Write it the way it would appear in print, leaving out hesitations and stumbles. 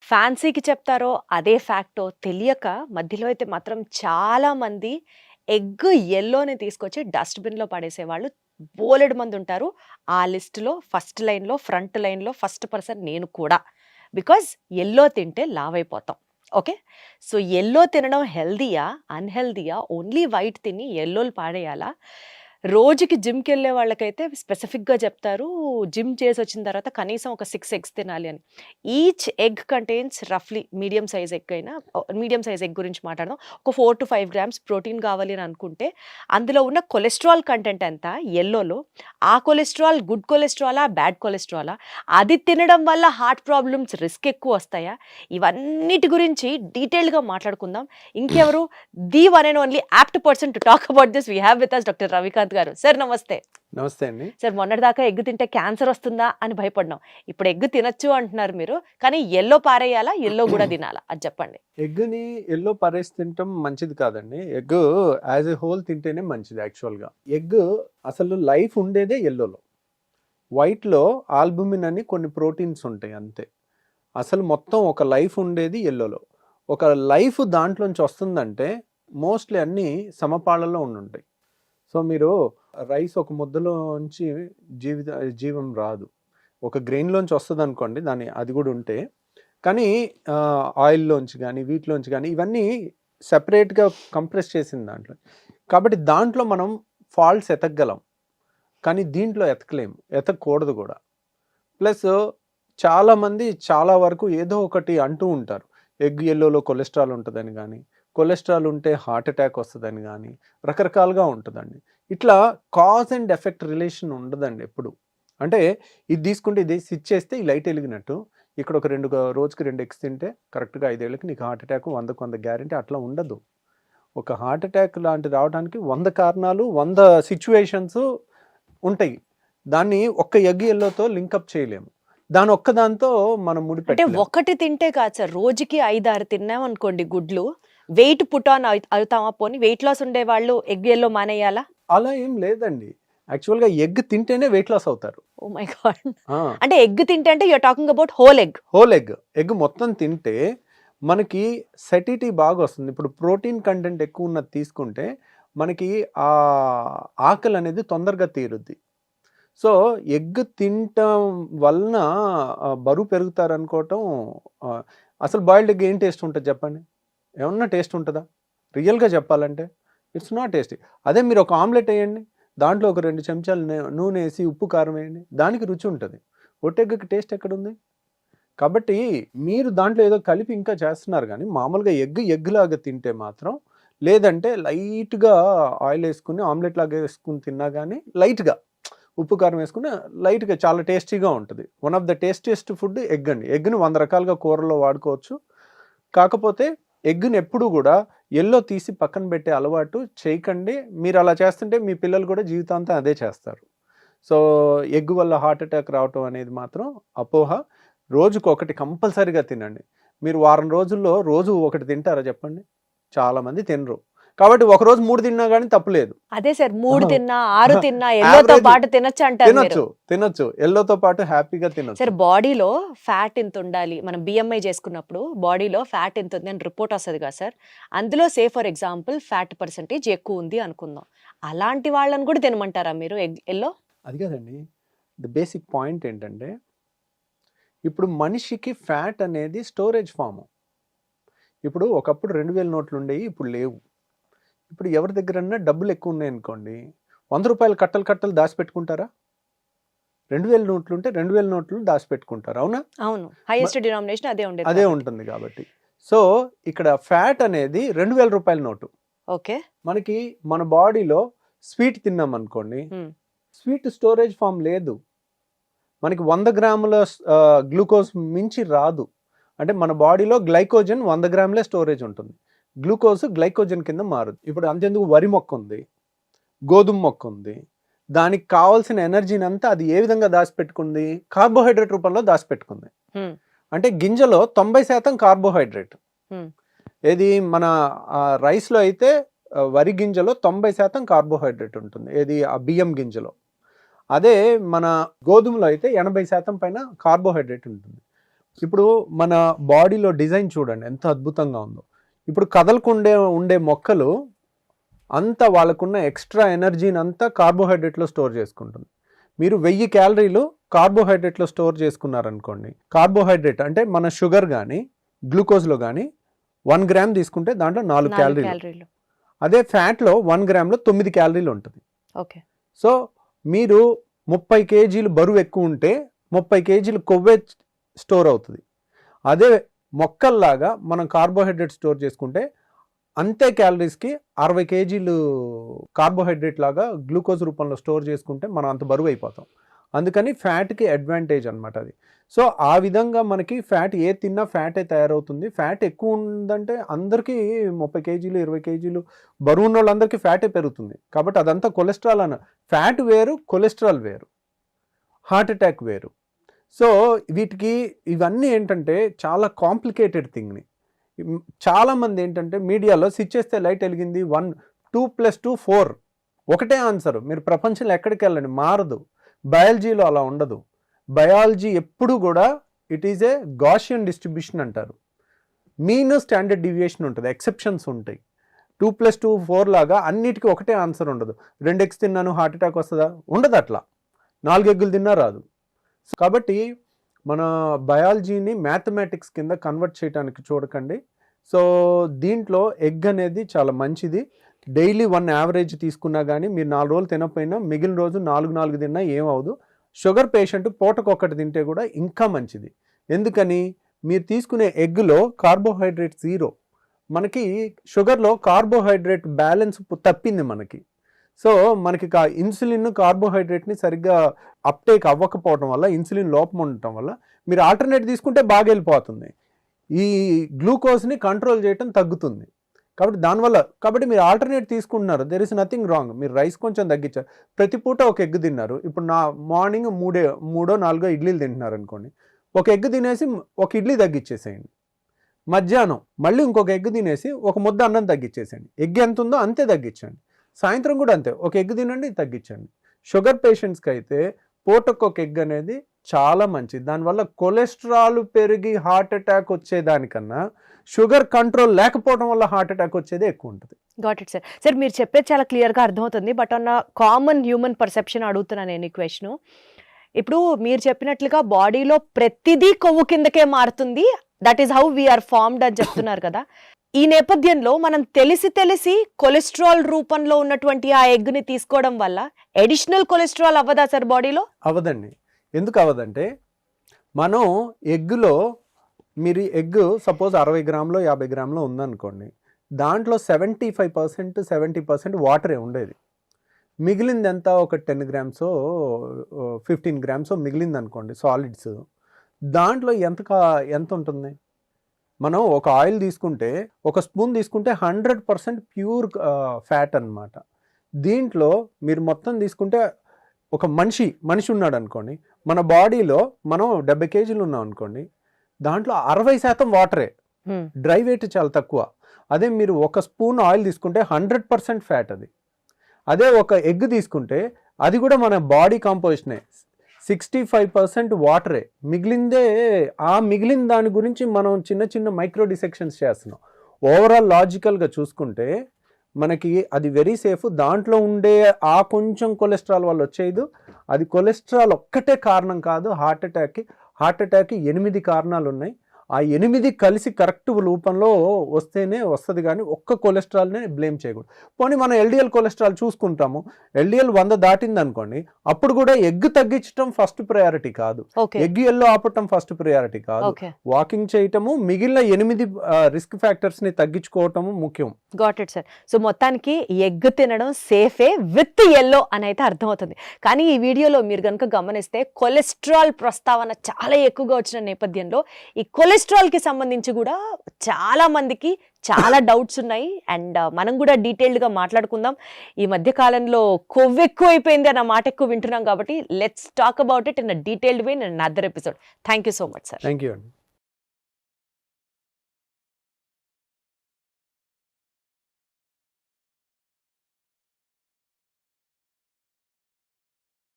ఫ్యాన్సీకి చెప్తారో అదే ఫ్యాక్టో తెలియక మధ్యలో అయితే మాత్రం చాలామంది ఎగ్ యెల్లోని తీసుకొచ్చి డస్ట్‌బిన్‌లో పడేసేవాళ్ళు బోలెడు మందుంటారు. ఆ లిస్ట్‌లో ఫస్ట్ లైన్‌లో, ఫ్రంట్ లైన్‌లో ఫస్ట్ పర్సన్ నేను కూడా. బికాజ్ యెల్లో తింటే లావైపోతాం. ఓకే. సో, యెల్లో తినడం హెల్తీయా? అన్‌హెల్తీయా? ఓన్లీ వైట్ తిని యెల్లోలు పాడేయాలా? రోజుకి జిమ్‌కెళ్ళే వాళ్ళకైతే స్పెసిఫిక్‌గా చెప్తారు. జిమ్ చేసొచ్చిన తర్వాత కనీసం ఒక 6 ఎగ్స్ తినాలి అని. ఈచ్ ఎగ్ కంటైన్స్ రఫ్‌లీ మీడియం సైజ్ ఎగ్ గురించి మాట్లాడదాం. ఒక 4-5 గ్రామ్స్ ప్రోటీన్ కావాలి అని అనుకుంటే, అందులో ఉన్న కొలెస్ట్రాల్ కంటెంట్ ఎంత యెల్లోలో? ఆ కొలెస్ట్రాల్ గుడ్ కొలెస్ట్రాలా? బ్యాడ్ కొలెస్ట్రాలా? అది తినడం వల్ల హార్ట్ ప్రాబ్లమ్స్ రిస్క్ ఎక్కువొస్తాయా? ఇవన్నిటి గురించి డీటెయిల్డ్‌గా మాట్లాడుకుందాం. ఇంకెవరు? The one and only apt person to talk about this we have with us doctor Ravikant garu. Sir నమస్తే. నమస్తే అండి. సార్ మొన్నటిదాకా ఎగ్ తింటే క్యాన్సర్ వస్తుందా అని భయపడ్డాం. ఇప్పుడు ఎగ్ తినొచ్చు అంటున్నారు మీరు. కానీ యెల్లో పారేయాలా? యెల్లో కూడా తినాలా? అది చెప్పండి. ఎగ్‌ని యెల్లో పరేసి తినటం మంచిది కాదండి. ఎగ్ యాజ్ ఎ హోల్ తింటేనే మంచిది యాక్చువల్‌గా. ఎగ్ అసలు లైఫ్ ఉండేదే యెల్లోలో. వైట్‌లో ఆల్బుమిన్ అని కొన్ని ప్రోటీన్స్ ఉంటాయి అంతే. అసలు మొత్తం ఒక లైఫ్ ఉండేది యెల్లోలో. ఒక లైఫ్ దాంట్లోంచి వస్తుందంటే మోస్ట్‌లీ అన్నీ సమపాళ్ళలో ఉండుంటాయి. సో, మీరు రైస్ ఒక ముద్దలోంచి జీవం రాదు. ఒక గ్రెయిన్‌లోంచి వస్తదనుకోండి అది కూడా ఉంటే. కానీ ఆయిల్‌లోంచి గానీ, వీటిలోంచి గానీ ఇవన్నీ సెపరేట్‌గా కంప్రెస్ చేసిన దాంట్లో. కాబట్టి దాంట్లో మనం ఫాల్ట్స్ ఎతకగలం. కానీ దీంట్లో ఎతకకూడదు కూడా. ప్లస్ చాలామంది చాలా వరకు ఏదో ఒకటి అంటూ ఉంటారు. ఎగ్ యెల్లోలో కొలెస్ట్రాల్ ఉంటుందని కానీ, కొలెస్ట్రాల్ ఉంటే హార్ట్ అటాక్ వస్తుందని కానీ, రకరకాలుగా ఉంటుందండి. ఇట్లా కాజ్ అండ్ ఎఫెక్ట్ రిలేషన్ ఉండదండి ఎప్పుడు. అంటే ఇది తీసుకుంటే ఇది స్విచ్ చేస్తే ఈ లైట్ వెలిగినట్టు, ఇక్కడ ఒక రోజుకి 2 ఎగ్స్ తింటే కరెక్ట్గా 5 ఏళ్ళకి నీకు హార్ట్ అటాక్ 100కు 100 గ్యారెంటీ అట్లా ఉండదు. ఒక హార్ట్ అటాక్ లాంటిది రావడానికి 100 కారణాలు, 100 సిచ్యువేషన్స్ ఉంటాయి. దాన్ని ఒక్క ఎగ్ యెల్లోతో లింకప్ చేయలేము. దాని ఒక్కదాంతో మనం అంటే ముడిపెట్టలేము. ఒకటి తింటే కాదు సార్. రోజుకి 5, 6 తిన్నామనుకోండి గుడ్లు. వెయిట్ పుట్ ఆన్ అవుతామా? పోనీ వెయిట్ లాస్ ఉండేవాళ్ళు ఎగ్ యెల్లో మానేయాలా? అలా ఏం లేదండి. యాక్చువల్‌గా ఎగ్ తింటేనే వెయిట్ లాస్ అవుతారు. Oh my god! ఆ! అంటే ఎగ్ తింటే అంటే you are talking about whole egg. Whole egg. Egg మొత్తం తింటే మనకి సెటిటీ బాగా వస్తుంది. ఇప్పుడు ప్రోటీన్ కంటెంట్ ఎక్కువ ఉన్నది తీసుకుంటే మనకి ఆకలి అనేది తొందరగా తీరుద్ది. సో, ఎగ్ తినటం వలన బరువు పెరుగుతారనుకోవటం అసలు బాయిల్డ్ ఎగ్ ఏం టేస్ట్ ఉంటుంది చెప్పండి? ఏమన్నా టేస్ట్ ఉంటుందా? రియల్‌గా చెప్పాలంటే ఇట్స్ నాట్ టేస్టీ. అదే మీరు ఒక ఆమ్లెట్ వేయండి. దాంట్లో ఒక 2 చెంచాలు నూనె వేసి ఉప్పు కారం వేయండి. దానికి రుచి ఉంటుంది. ఒట్టెగ్గుకి టేస్ట్ ఎక్కడుంది? కాబట్టి మీరు దాంట్లో ఏదో కలిపి ఇంకా చేస్తున్నారు కానీ మామూలుగా ఎగ్ లాగా తింటే మాత్రం, లేదంటే లైట్‌గా ఆయిల్ వేసుకుని ఆమ్లెట్ లాగా వేసుకుని తిన్నా కానీ లైట్‌గా ఉప్పు కారం వేసుకుని లైట్‌గా చాలా టేస్టీగా ఉంటుంది. One of the tastiest food egg అండి. ఎగ్‌ని 100 రకాలుగా కూరల్లో వాడుకోవచ్చు. కాకపోతే ఎగ్‌ని ఎప్పుడూ కూడా యెల్లో తీసి పక్కన పెట్టే అలవాటు చేయకండి. మీరు అలా చేస్తుంటే మీ పిల్లలు కూడా జీవితాంతం అదే చేస్తారు. సో, ఎగ్ వల్ల హార్ట్ అటాక్ రావటం అనేది మాత్రం అపోహ. రోజుకొకటి కంపల్సరీగా తినండి. మీరు వారం రోజుల్లో రోజు ఒకటి తింటారా చెప్పండి? చాలామంది తినరు. కాబట్టి ఒకరోజు 3 తిన్నా గానీ తప్పులేదు. అదే సార్ 3 తిన్నా, 6 తిన్నా యెల్లోతో యావరేజ్ పాటు తినొచ్చు అంటారు మీరు. తినొచ్చు. యెల్లోతో పాటు హ్యాపీగా తినొచ్చు. సార్ బాడీలో ఫ్యాట్ ఇంత ఉండాలి. మనం బిఎంఐ చేసుకున్నప్పుడు బాడీలో ఫ్యాట్ ఇంత ఉంది అని రిపోర్ట్ వస్తది కదా సార్. అందులో ఫర్ ఎగ్జాంపుల్ ఫ్యాట్ పర్సెంటేజ్ ఎక్కువ ఉంది అనుకుందాం. అలాంటి వాళ్ళని కూడా తినమంటారా మీరు యెల్లో? అది కాదండి. ది బేసిక్ పాయింట్ ఏంటంటే, ఇప్పుడు మనిషికి ఫ్యాట్ అనేది స్టోరేజ్ ఫాము. ఇప్పుడు ఒకప్పుడు 2000 నోట్లు ఉండేవి, ఇప్పుడు లేవు. ఇప్పుడు ఎవరి దగ్గరన్నా డబ్బులు ఎక్కువ ఉన్నాయనుకోండి, రూ. 100 కట్టలు దాచిపెట్టుకుంటారా? 2000 నోట్లు ఉంటే 2000 నోట్లు దాచిపెట్టుకుంటారు. అవునా? అవును. హైయెస్ట్ డినామినేషన్ అదే ఉండేది అదే కాబట్టి. ఉంటుంది కాబట్టి. సో, ఇక్కడ ఫ్యాట్ అనేది రూ. 2000 నోటు. ఓకే. మనకి మన బాడీలో స్వీట్ తిన్నాం అనుకోండి, స్వీట్ స్టోరేజ్ ఫామ్ లేదు. మనకి 100 గ్రాముల గ్లూకోజ్ మించి రాదు. అంటే మన బాడీలో గ్లైకోజన్ 100 గ్రాములే స్టోరేజ్ ఉంటుంది. గ్లూకోజ్ గ్లైకోజన్ కింద మారుద్ది. ఇప్పుడు అంతెందుకు వరి మొక్క ఉంది, గోధుమ మొక్క ఉంది. దానికి కావాల్సిన ఎనర్జీని అంతా అది ఏ విధంగా దాచిపెట్టుకుంది? కార్బోహైడ్రేట్ రూపంలో దాచిపెట్టుకుంది. అంటే గింజలో 90% కార్బోహైడ్రేట్. ఏది మన రైస్లో అయితే వరి గింజలో 90% కార్బోహైడ్రేట్ ఉంటుంది. ఏది ఆ బియ్యం గింజలో. అదే మన గోధుమలో అయితే 80% పైన కార్బోహైడ్రేట్ ఉంటుంది. ఇప్పుడు మన బాడీలో డిజైన్ చూడండి ఎంత అద్భుతంగా ఉందో. ఇప్పుడు కదలకుండే ఉండే మొక్కలు అంతా వాళ్ళకున్న ఎక్స్ట్రా ఎనర్జీని అంతా కార్బోహైడ్రేట్లో స్టోర్ చేసుకుంటుంది. మీరు 1000 క్యాలరీలు కార్బోహైడ్రేట్లో స్టోర్ చేసుకున్నారనుకోండి, కార్బోహైడ్రేట్ అంటే మన షుగర్ కానీ గ్లూకోజ్లో కానీ 1 గ్రామ్ తీసుకుంటే దాంట్లో 4 క్యాలరీలు. అదే ఫ్యాట్లో 1 గ్రామ్లో 9 క్యాలరీలు ఉంటుంది. ఓకే. సో మీరు 30 కేజీలు బరువు ఎక్కువ ఉంటే 30 కేజీలు కొవ్వే స్టోర్ అవుతుంది. అదే మొక్కల్లాగా మనం కార్బోహైడ్రేట్ స్టోర్ చేసుకుంటే అంతే క్యాలరీస్కి 60 కేజీలు కార్బోహైడ్రేట్ లాగా గ్లూకోజ్ రూపంలో స్టోర్ చేసుకుంటే మనం అంత బరువు అయిపోతాం. అందుకని ఫ్యాట్కి అడ్వాంటేజ్ అనమాట అది. సో ఆ విధంగా మనకి ఫ్యాట్ ఏ తిన్నా ఫ్యాటే తయారవుతుంది. ఫ్యాట్ ఎక్కువ ఉందంటే అందరికీ 30 కేజీలు 20 కేజీలు బరువు ఉన్న వాళ్ళందరికీ ఫ్యాటే పెరుగుతుంది. కాబట్టి అదంతా కొలెస్ట్రాల్ ఫ్యాట్ వేరు, కొలెస్ట్రాల్ వేరు, హార్ట్ అటాక్ వేరు. సో వీటికి ఇవన్నీ ఏంటంటే చాలా కాంప్లికేటెడ్ థింగ్ని. చాలామంది ఏంటంటే మీడియాలో స్విచ్ చేస్తే లైట్ వెలిగింది 1 2 + 2 4 ఒకటే ఆన్సర్. మీరు ప్రపంచంలో ఎక్కడికి వెళ్ళండి మారదు. బయాలజీలో అలా ఉండదు. బయాలజీ ఎప్పుడు కూడా it is a Gaussian distribution అంటారు. మీన్ స్టాండర్డ్ డివియేషన్ ఉంటుంది, ఎక్సెప్షన్స్ ఉంటాయి. 2 + 2 4 లాగా అన్నిటికీ ఒకటే ఆన్సర్ ఉండదు. 2 ఎగ్స్ తిన్నాను హార్ట్ అటాక్ వస్తుందా, ఉండదు. అట్లా 4 ఎగ్గులు తిన్నా రాదు. కాబట్టి మన బయాలజీని మ్యాథమెటిక్స్ కింద కన్వర్ట్ చేయడానికి చూడకండి. సో దీంట్లో ఎగ్ అనేది చాలా మంచిది. డైలీ 1 యావరేజ్ తీసుకున్నా కానీ మీరు 4 రోజులు తినకపోయినా మిగిలిన రోజు 4 తిన్నా ఏమవుదు. షుగర్ పేషెంట్ పూటకొక్కటి తింటే కూడా ఇంకా మంచిది. ఎందుకని, మీరు తీసుకునే ఎగ్లో కార్బోహైడ్రేట్ 0. మనకి షుగర్లో కార్బోహైడ్రేట్ బ్యాలెన్స్ తప్పింది మనకి. సో మనకి ఇన్సులిన్ కార్బోహైడ్రేట్ని సరిగ్గా అప్టేక్ అవ్వకపోవడం వల్ల, ఇన్సులిన్ లోపం ఉండటం వల్ల మీరు ఆల్టర్నేట్ తీసుకుంటే బాగా వెళ్ళిపోతుంది. ఈ గ్లూకోజ్ని కంట్రోల్ చేయటం తగ్గుతుంది. కాబట్టి మీరు ఆల్టర్నేట్ తీసుకుంటున్నారు, దెర్ ఇస్ నథింగ్ రాంగ్. మీరు రైస్ కొంచెం తగ్గించారు, ప్రతి పూట ఒక ఎగ్ తిన్నారు. ఇప్పుడు మార్నింగ్ 3-4 ఇడ్లీలు తింటున్నారు అనుకోండి, ఒక ఎగ్ తినేసి ఒక ఇడ్లీ తగ్గించేసేయండి. మధ్యాహ్నం మళ్ళీ ఇంకొక ఎగ్ తినేసి ఒక ముద్ద అన్నం తగ్గించేసేయండి. ఎగ్ ఎంత ఉందో అంతే తగ్గించండి. సాయంత్రం కూడా అంతే, ఒక ఎగ్ తినండి, తగ్గించండి. షుగర్ పేషెంట్స్కి అయితే పూటకు ఒక ఎగ్ అనేది చాలా మంచిది. దానివల్ల కొలెస్ట్రాల్ పెరిగి హార్ట్ అటాక్ వచ్చేదానికన్నా షుగర్ కంట్రోల్ లేకపోవడం వల్ల హార్ట్ అటాక్ వచ్చేది ఎక్కువ ఉంటుంది. Got it sir. సార్ మీరు చెప్పేది చాలా క్లియర్గా అర్థమవుతుంది. బట్ అన్న కామన్ హ్యూమన్ పర్సెప్షన్ అడుగుతున్నాను నేను ఈ క్వశ్చన్. ఇప్పుడు మీరు చెప్పినట్లుగా బాడీలో ప్రతిదీ కొవ్వు కిందకే మారుతుంది, that is how we are formed అని చెప్తున్నారు కదా. ఈ నేపథ్యంలో మనం తెలిసి కొలెస్ట్రాల్ రూపంలో ఉన్నటువంటి ఆ ఎగ్ని తీసుకోవడం వల్ల అడిషనల్ కొలెస్ట్రాల్ అవ్వదా సార్ బాడీలో? అవ్వదండి. ఎందుకు అవ్వదంటే, మనం ఎగ్గులో మీరు ఎగ్ సపోజ్ 60 గ్రాములో 50 గ్రాములో ఉందనుకోండి, దాంట్లో 75% 70% వాటరే ఉండేది. మిగిలింది ఎంత, ఒక 10 గ్రామ్సో 15 గ్రామ్సో మిగిలింది అనుకోండి సాలిడ్స్. దాంట్లో ఎంత ఉంటుంది? మనం ఒక ఆయిల్ తీసుకుంటే, ఒక స్పూన్ తీసుకుంటే 100% ప్యూర్ ఫ్యాట్ అన్నమాట. దీంట్లో మీరు మొత్తం తీసుకుంటే, ఒక మనిషి ఉన్నాడు అనుకోండి, మన బాడీలో మనం 70 కేజీలు ఉన్నాం అనుకోండి, దాంట్లో 60% వాటరే, డ్రై వెయిట్ చాలా తక్కువ. అదే మీరు ఒక స్పూన్ ఆయిల్ తీసుకుంటే 100% ఫ్యాట్ అది. అదే ఒక ఎగ్ తీసుకుంటే అది కూడా మన బాడీ కాంపోజిషనే, 65% వాటరే. మిగిలిన దాని గురించి మనం చిన్న మైక్రో డిసెక్షన్స్ చేస్తున్నాం. ఓవరాల్ లాజికల్గా చూసుకుంటే మనకి అది వెరీ సేఫ్. దాంట్లో ఉండే ఆ కొంచెం కొలెస్ట్రాల్ వల్ల వచ్చేది, అది కొలెస్ట్రాల్ ఒక్కటే కారణం కాదు హార్ట్ అటాక్కి. హార్ట్ అటాక్కి 8 కారణాలు ఉన్నాయి. ఆ 8 కలిసి కరెక్ట్ రూపంలో వస్తేనే వస్తుంది, కానీ ఒక్క కొలెస్ట్రాల్నే బ్లేమ్ చేయకూడదు. పోనీ మనం ఎల్డిఎల్ కొలెస్ట్రాల్ చూసుకుంటాము, ఎల్డిఎల్ 100 దాటింది అనుకోండి, అప్పుడు కూడా ఎగ్ తగ్గించడం ఫస్ట్ ప్రయారిటీ కాదు, ఎగ్ ఎల్లో ఆపటం ఫస్ట్ ప్రయారిటీ కాదు. వాకింగ్ చేయటము, మిగిలిన 8 రిస్క్ ఫ్యాక్టర్స్ని తగ్గించుకోవటము ముఖ్యం. Got it sir. సో మొత్తానికి ఎగ్ తినడం సేఫే విత్ ఎల్లో అని అయితే అర్థమవుతుంది. కానీ ఈ వీడియోలో మీరు కనుక గమనిస్తే కొలెస్ట్రాల్ ప్రస్తావన చాలా ఎక్కువగా వచ్చిన నేపథ్యంలో ఈ కొలెస్ట్రాల్కి సంబంధించి కూడా చాలా మందికి చాలా డౌట్స్ ఉన్నాయి. అండ్ మనం కూడా డీటెయిల్డ్గా మాట్లాడుకుందాం. ఈ మధ్య కాలంలో కొవ్వు ఎక్కువ అయిపోయింది అన్న మాట ఎక్కువ వింటున్నాం కాబట్టి let's talk about it in a detailed way in another episode. Thank you so much sir. Thank you అండి.